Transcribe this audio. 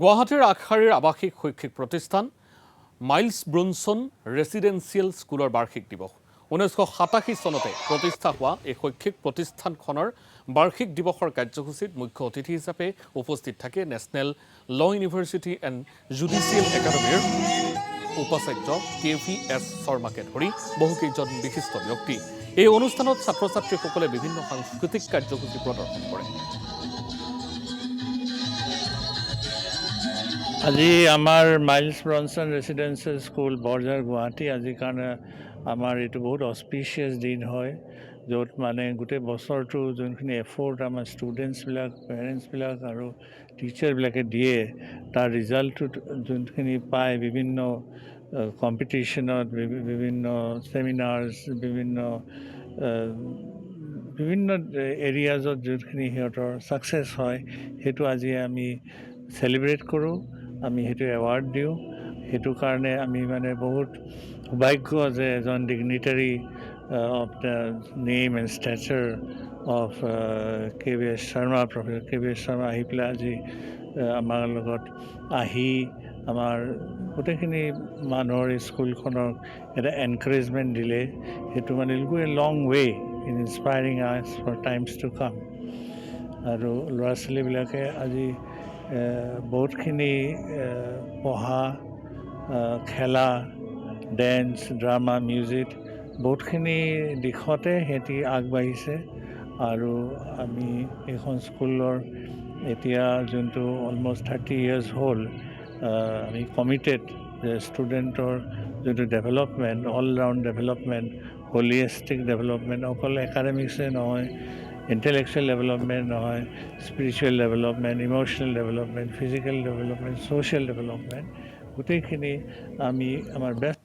গুৱাহাটীৰ আগশাৰীৰ আৱাসিক শৈক্ষিক প্ৰতিষ্ঠান মাইলছ ব্ৰুনছন ৰেচিডেন্সিয়েল স্কুলৰ বাৰ্ষিক দিৱস 1987 চনতে প্ৰতিষ্ঠা হোৱা এই শৈক্ষিক প্ৰতিষ্ঠানখনৰ বাৰ্ষিক দিৱসৰ কাৰ্যসূচীত মুখ্য অতিথি হিচাপে উপস্থিত থাকে নেশ্যনেল ল ইউনিভাৰ্চিটি এণ্ড জুডিচিয়েল একাডেমীৰ উপাচাৰ্য KVS শৰ্মাকে ধৰি বহুকেইজন বিশিষ্ট ব্যক্তি। এই অনুষ্ঠানত ছাত্ৰ ছাত্ৰীসকলে বিভিন্ন সাংস্কৃতিক কাৰ্যসূচী প্ৰদৰ্শন কৰে। আজি আমাৰ miles Bronson residential school Borjhar Guwahati আজিৰ কাৰণে আমাৰ এইটো বহুত অস্পিচিয়াছ দিন হয়, য'ত মানে গোটেই বছৰটো যোনখিনি এফৰ্ট আমাৰ ষ্টুডেণ্টছবিলাক পেৰেণ্টছবিলাক আৰু টিচাৰবিলাকে দিয়ে তাৰ ৰিজাল্টটো যোনখিনি পায় বিভিন্ন কম্পিটিশ্যনত বিভিন্ন ছেমিনাৰ্ছ বিভিন্ন এৰিয়াজত যোনখিনি সিহঁতৰ ছাকচেছ হয় সেইটো আজি আমি চেলিব্ৰেট কৰোঁ, আমি সেইটো এৱাৰ্ড দিওঁ। সেইটো কাৰণে আমি মানে বহুত সৌভাগ্য যে এজন dignitary of the name and stature of KVS Sharma, professor KVS Sharma আহি পেলাই আজি আমাৰ লগত আহি আমাৰ গোটেইখিনি মানুহৰ স্কুলখনক এটা এনকাৰেজমেণ্ট দিলে। সেইটো মানে will go a long way in inspiring us for times to come. আৰু ল'ৰা ছোৱালীবিলাকে আজি বহুতখিনি পঢ়া, খেলা, ডেন্স, ড্ৰামা, মিউজিক বহুতখিনি দিশতে সিহঁতি আগবাঢ়িছে। আৰু আমি এইখন স্কুলৰ এতিয়া যোনটো অলমষ্ট 30 years হ'ল, আমি কমিটেড যে ষ্টুডেণ্টৰ যোনটো development, all round development, holistic development, অকল একাডেমিক্সে নহয়, ইণ্টেলেকচুৱেল ডেভেলপমেণ্ট নহয়, spiritual development, emotional development, physical development, social development গোটেইখিনি আমি আমাৰ বেষ্ট